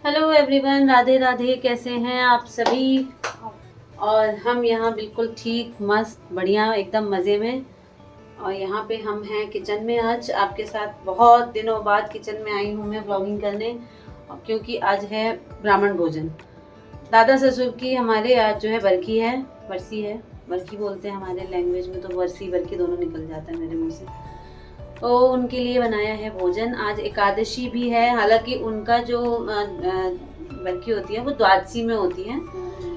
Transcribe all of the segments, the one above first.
Hello everyone, Radhe Radhe. कैसे हैं आप सभी? और हम यहाँ बिल्कुल ठीक, मस्त, बढ़िया, एकदम मज़े में। और यहाँ पे हम हैं किचन में। आज आपके साथ बहुत दिनों बाद किचन में आई हूँ मैं व्लॉगिंग करने, क्योंकि आज है ब्राह्मण भोजन। दादा ससुर की हमारे आज जो है बरखी है, बरसी है, बरखी बोलते हैं हमारे लैंग्वेज में, तो बरसी बरखी दोनों निकल जाता है मेरे मुँह से। तो उनके लिए बनाया है भोजन। आज एकादशी भी है, हालांकि उनका जो बरखी होती है वो द्वादशी में होती है,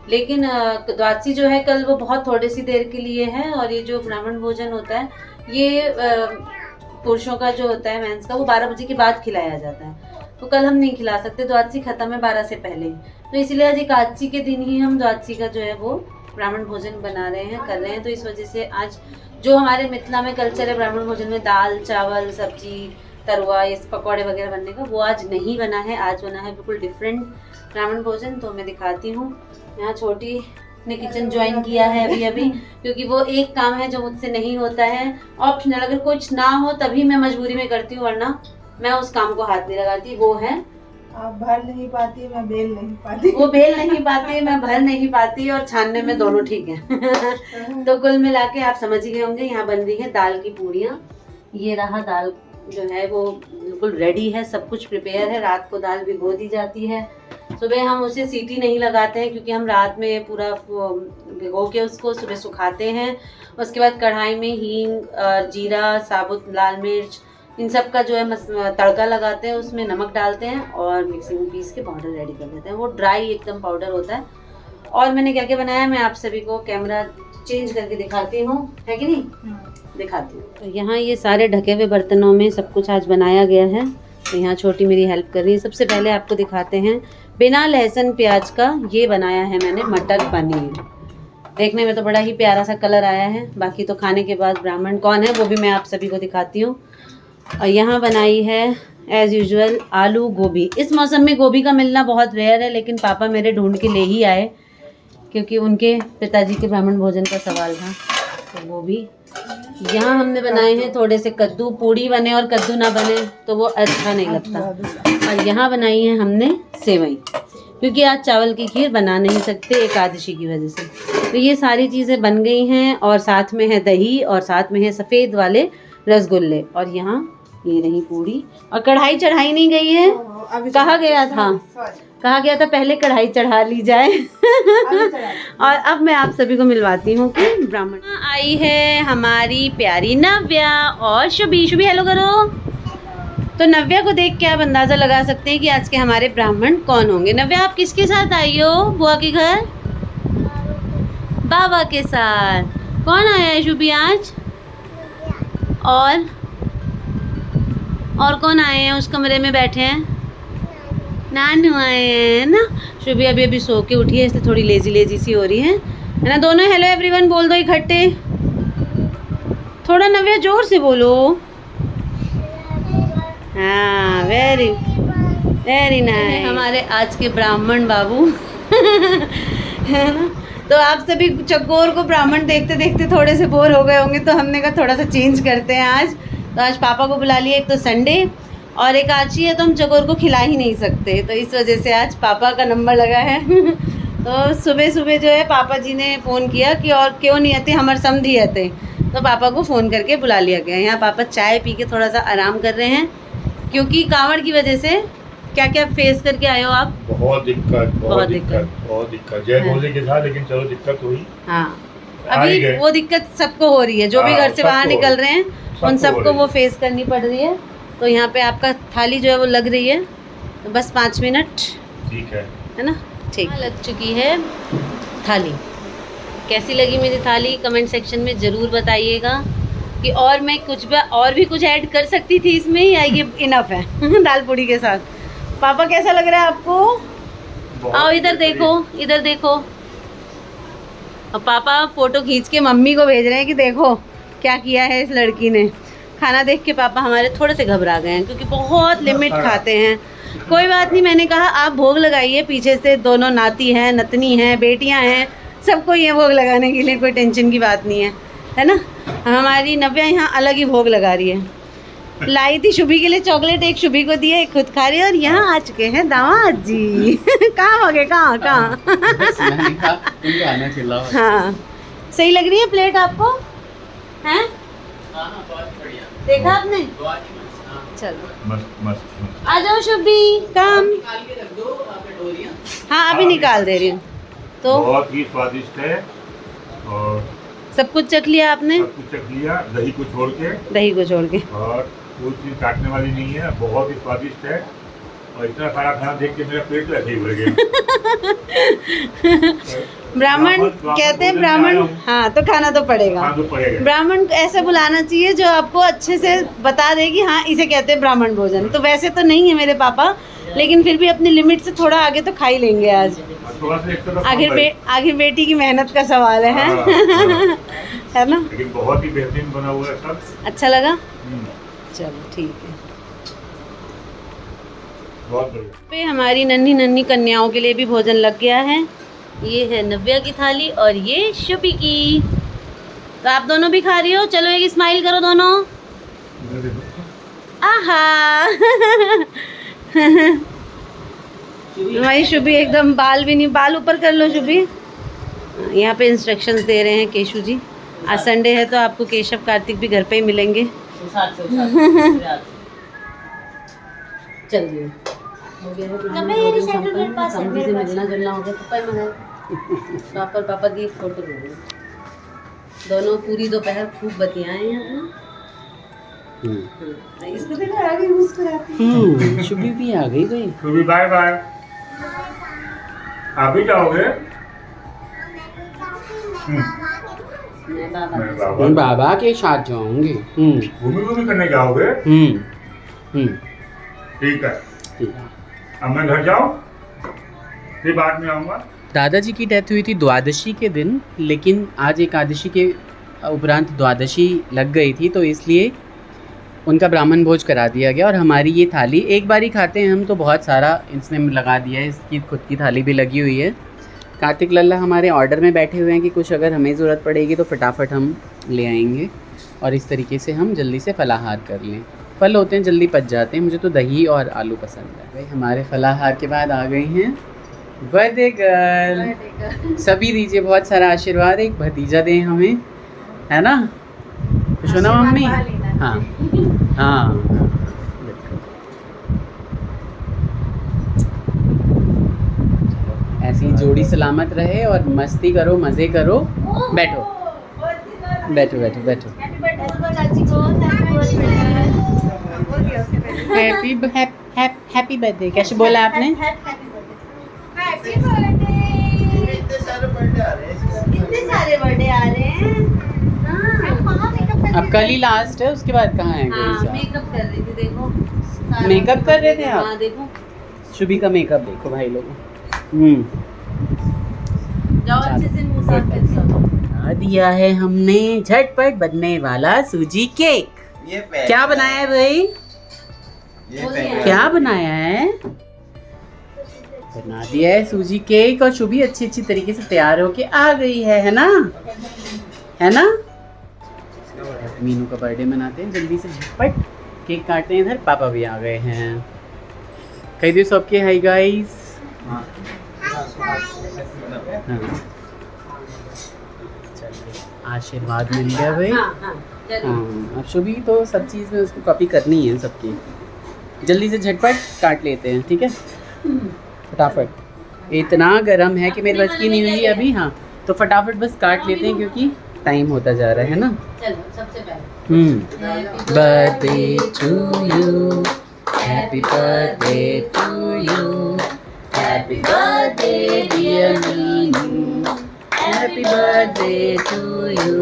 लेकिन द्वादशी जो है कल, वो बहुत थोड़ी सी देर के लिए है। और ये जो ब्राह्मण भोजन होता है, ये पुरुषों का जो होता है, मेंस का, वो 12 बजे के बाद खिलाया जाता है। तो कल हम नहीं खिला सकते, द्वादशी खत्म है 12 से पहले। तो इसलिए आज एकादशी के दिन ही हम द्वादशी का जो है वो ब्राह्मण भोजन बना रहे हैं, कर रहे हैं। तो इस वजह से आज जो हमारे मिथिला में कल्चर है ब्राह्मण भोजन में, दाल चावल सब्जी तरुआ, ये पकौड़े वगैरह बनने का, वो आज नहीं बना है। आज बना है बिल्कुल डिफरेंट ब्राह्मण भोजन। तो मैं दिखाती हूँ। यहाँ छोटी ने किचन ज्वाइन किया है अभी अभी, क्योंकि वो एक काम है जो मुझसे नहीं होता है, ऑप्शनल। अगर कुछ ना हो तभी मैं मजबूरी में करती हूँ, वरना मैं उस काम को हाथ नहीं लगाती। वो है, आप भर नहीं पाती, मैं बेल नहीं पाती। वो बेल नहीं पाती, मैं भर नहीं पाती, और छानने में दोनों ठीक है। तो कुल मिला के आप समझ ही गए होंगे। यहाँ बन रही है दाल की पूड़ियाँ। ये रहा दाल जो है वो बिल्कुल रेडी है, सब कुछ प्रिपेयर है। रात को दाल भिगो दी जाती है, सुबह हम उसे सीटी नहीं लगाते हैं, क्योंकि हम रात में पूरा भिगो के उसको सुबह सुखाते हैं। उसके बाद कढ़ाई में हींग, जीरा, साबुत लाल मिर्च, इन सब का जो है तड़का लगाते हैं, उसमें नमक डालते हैं और मिक्सिंग में पीस के पाउडर रेडी कर देते हैं। वो ड्राई एकदम पाउडर होता है। और मैंने क्या क्या बनाया, मैं आप सभी को कैमरा चेंज करके दिखाती हूँ, है कि नहीं? दिखाती हूँ। तो यहाँ ये सारे ढके हुए बर्तनों में सब कुछ आज बनाया गया है। तो यहाँ छोटी मेरी हेल्प कर रही है। सबसे पहले आपको दिखाते हैं, बिना लहसुन प्याज का ये बनाया है मैंने मटर पनीर। देखने में तो बड़ा ही प्यारा सा कलर आया है। बाकी तो खाने के बाद ब्राह्मण कौन है वो भी मैं आप सभी को दिखाती हूँ। और यहाँ बनाई है एज यूजुअल आलू गोभी। इस मौसम में गोभी का मिलना बहुत रेयर है, लेकिन पापा मेरे ढूंढ के ले ही आए, क्योंकि उनके पिताजी के ब्राह्मण भोजन का सवाल था। तो गोभी यहाँ हमने बनाए हैं। थोड़े से कद्दू, पूड़ी बने और कद्दू ना बने तो वो अच्छा नहीं लगता। और यहाँ बनाई है हमने सेवई, क्योंकि आज चावल की खीर बना नहीं सकते एकादशी की वजह से। तो ये सारी चीज़ें बन गई हैं, और साथ में है दही, और साथ में है सफ़ेद वाले रसगुल्ले। और यहाँ ये रही पूड़ी। और कढ़ाई चढ़ाई नहीं गई है, कहा गया था पहले कढ़ाई चढ़ा ली जाए। और अब मैं आप सभी को मिलवाती हूँ कि ब्राह्मण आई है हमारी प्यारी नव्या और शुभी। शुभी हेलो करो। तो नव्या को देख के आप अंदाज़ा लगा सकते हैं कि आज के हमारे ब्राह्मण कौन होंगे। नव्या, आप किसके साथ आई हो बुआ के घर? बाबा के साथ। कौन आया है शुभी आज? और कौन आए हैं? उस कमरे में बैठे हैं नानू आए हैं ना। शुभी अभी सो के उठी है, इसलिए थोड़ी लेजी सी हो रही है ना। दोनों हेलो एवरीवन बोल दो इकट्ठे। थोड़ा नव्या जोर से बोलो। हाँ, वेरी वेरी नाइस। हमारे आज के ब्राह्मण बाबू है ना। तो आप सभी चकोर को ब्राह्मण देखते देखते थोड़े से बोर हो गए होंगे, तो हमने कहा थोड़ा सा चेंज करते हैं आज। तो आज पापा को बुला लिया। एक तो संडे और एक आची है, तो हम चकोर को खिला ही नहीं सकते, तो इस वजह से आज पापा का नंबर लगा है। तो सुबह सुबह जो है पापा जी ने फ़ोन किया कि और क्यों नहीं आते, हमारे समझी आते। तो पापा को फ़ोन करके बुला लिया गया। यहाँ पापा चाय पी के थोड़ा सा आराम कर रहे हैं, क्योंकि कांवड़ की वजह से क्या क्या फेस करके आए हो आप? बहुत दिक्कत जय भोले के साथ, लेकिन चलो दिक्कत हुई। हाँ, अभी वो दिक्कत सबको हो रही है, जो भी घर से बाहर निकल रहे हैं उन सबको वो फेस करनी पड़ रही है। तो यहाँ पे आपका थाली जो है वो लग रही है, तो बस 5 मिनट, ठीक है ना? ठीक, लग चुकी है थाली। कैसी लगी मेरी थाली कमेंट सेक्शन में ज़रूर बताइएगा, कि और मैं और भी कुछ ऐड कर सकती थी इसमें, या ये इनफ है दाल पूड़ी के साथ। पापा कैसा लग रहा है आपको? आओ इधर देखो, इधर देखो। और पापा फ़ोटो खींच के मम्मी को भेज रहे हैं कि देखो क्या किया है इस लड़की ने। खाना देख के पापा हमारे थोड़े से घबरा गए हैं, क्योंकि बहुत लिमिट खाते हैं। कोई बात नहीं, मैंने कहा आप भोग लगाइए, पीछे से दोनों नाती हैं, नतनी हैं, बेटियां हैं, सबको ये भोग लगाने के लिए कोई टेंशन की बात नहीं है ना। हमारी नव्या यहाँ अलग ही भोग लगा रही है। लाई थी शुभी के लिए चॉकलेट, एक शुभी को दी है, एक खुद खा रही है। और यहाँ आ चुके हैं दामाद जी। कहाँ हो गए, कहाँ कहाँ? मैंने कहा तुम खाना खिलाओ। हाँ, सही लग रही है प्लेट आपको? हैं? हाँ बहुत बढ़िया। देखा आपने? बहुत ही मस्त। हाँ। चलो मस्त मस्त मस्त। आ जाओ शुभी, कम। निकाल के रख दो कटोरियाँ। हाँ अभी निकाल दे रही हूँ। तो बहुत ही स्वादिष्ट है और सब कुछ चख लिया आपने? सब कुछ चख लिया, दही को छोड़ के। दही को छोड़ के। और कोई चीज़ काटने वाली नहीं है, बहुत ही स्वादिष्ट है। और इतना सारा खाना देख के मेरा पेट ऐसे ही भर गया। ब्राह्मण कहते हैं, ब्राह्मण हाँ तो खाना तो पड़ेगा। हाँ तो पड़ेगा। ब्राह्मण को ऐसे बुलाना चाहिए जो आपको अच्छे से बता दे कि हाँ इसे कहते हैं ब्राह्मण भोजन। तो वैसे तो नहीं है मेरे पापा, लेकिन फिर भी अपनी लिमिट से थोड़ा आगे तो खा ही लेंगे आज। थोड़ा सा एक्स्ट्रा तो आखिर बेटी की मेहनत का सवाल है, हाँ, हैं? है ना? लेकिन बहुत ही बेहतरीन बना हुआ है सब। अच्छा लगा? चलो ठीक है। बहुत बढ़िया। पे हमारी नन्ही नन्ही कन्याओं के लिए भी भोजन लग गया है। ये है नव्या की थाली और ये शुभी की। तो आप दोनों भी खा रही हो? चलो एक स्माइल करो दोनों। आहा। हमारी शुभी एकदम बाल भी नहीं, बाल ऊपर कर लो शुभी। यहाँ पे इंस्ट्रक्शंस दे रहे हैं केशु जी। आज संडे है तो आपको केशव कार्तिक भी घर पे ही मिलेंगे। चलिए हो गया है समझी से मिलना जुलना हो गया। पापा ही मंगाए पापा की एक फोटो ले ली। दोनों पूरी दोपहर खूब बतियाए हैं। इसको देखो आ गई मुस्कुराती। शुभी भी आ गई भाई। Shubhi bye bye. आप भी जाओगे? मैं बाबा। बाबा के साथ जाऊंगी। घूमी करने जाओगे? ठीक है। अब मैं घर जाऊँ, फिर बाद में आऊँगा। दादाजी की डेथ हुई थी द्वादशी के दिन, लेकिन आज एकादशी के उपरांत द्वादशी लग गई थी, तो इसलिए उनका ब्राह्मण भोज करा दिया गया। और हमारी ये थाली एक बार ही खाते हैं हम, तो बहुत सारा इसने लगा दिया है। इसकी खुद की थाली भी लगी हुई है। कार्तिक लल्ला हमारे ऑर्डर में बैठे हुए हैं कि कुछ अगर हमें ज़रूरत पड़ेगी तो फटाफट हम ले आएंगे, और इस तरीके से हम जल्दी से फलाहार कर लें। फल होते हैं जल्दी पच जाते हैं। मुझे तो दही और आलू पसंद है। भाई हमारे फलाहार के बाद आ गई हैं बर्थडे गर्ल। सभी दीजिए बहुत सारा आशीर्वाद, एक भतीजा दें हमें, है ना? खुश हो ना मम्मी? हाँ हाँ। ऐसी जोड़ी सलामत रहे और मस्ती करो, मज़े करो। बैठो बैठो बैठो बैठो। Happy birthday. कैसे बोला आपने? कितने सारे बर्थडे आ रहे हैं। अब कल ही लास्ट है, उसके बाद कहाँ है? मेकअप कर रही थी, देखो मेकअप कर रहे थे आप? हाँ देखो शुभी का मेकअप देखो भाई लोग। जाओ अच्छे से मुंह साफ करके आओ। दिया है हमने झटपट बनने वाला सूजी केक। क्या बनाया है भाई? क्या बनाया है? बना दिया है सूजी केक, और शुभी अच्छी अच्छी तरीके से तैयार होके आ गई है ना? है ना? मीनू का बर्थडे मनाते हैं, जल्दी से झटपट केक काटते हैं। इधर पापा भी आ गए हैं। कह दियो सबके हाय गाइस। आशीर्वाद मिल गया भाई। हाँ, अब शुभी तो सब चीज़ में उसको कॉपी करनी है सबकी। जल्दी से झटपट काट लेते हैं, ठीक है? फटाफट। इतना गर्म है कि मेरे बस की नहीं हुई अभी। हाँ तो फटाफट बस काट लेते हैं क्योंकि टाइम होता जा रहा है ना। चलो सबसे पहले birthday to you, happy birthday to you, happy birthday dear Meenu, happy birthday to you.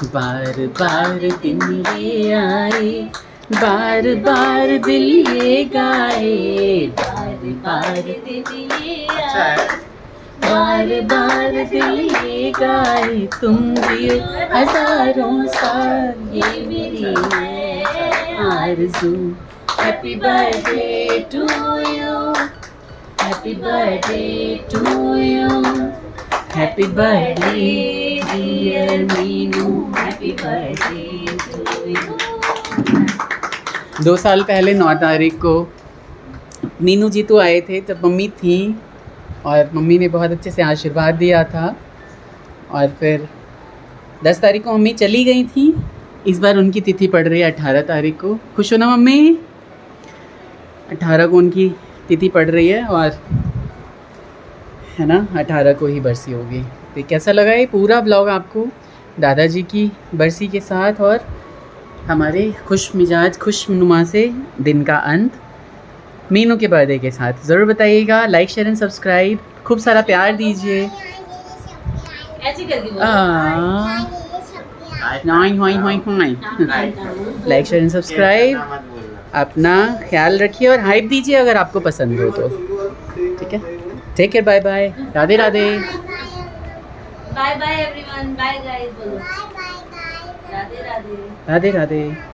बार बार दिन ये आए, बार बार दिल ये गाए, बार बार दिल ये आए, बार बार दिल ये गाए, तुम जियो हजारों साल, ये मेरी है आरज़ू। Happy birthday to you, happy birthday to you, happy birthday dear Meenu, happy birthday to you. 2 साल पहले 9 तारीख को मीनू जी तो आए थे जब मम्मी थी, और मम्मी ने बहुत अच्छे से आशीर्वाद दिया था। और फिर 10 तारीख को मम्मी चली गई थी। इस बार उनकी तिथि पड़ रही है 18 तारीख को। खुश हो ना मम्मी? 18 को उनकी तिथि पड़ रही है, और है ना 18 को ही बरसी होगी। तो कैसा लगा ये पूरा ब्लॉग आपको दादाजी की बरसी के साथ और हमारे खुश मिजाज खुशनुमा से दिन का अंत मीनू के बर्थडे के साथ? ज़रूर बताइएगा। लाइक शेयर एंड सब्सक्राइब, खूब सारा प्यार दीजिए। ऐसे करके बोलो। लाइक शेयर एंड सब्सक्राइब, अपना ख्याल रखिए और हाइप दीजिए अगर आपको पसंद हो तो। ठीक है, take care, bye bye, Radhe Radhe. Bye bye everyone, bye guys बोलो। राधे राधे। राधे राधे।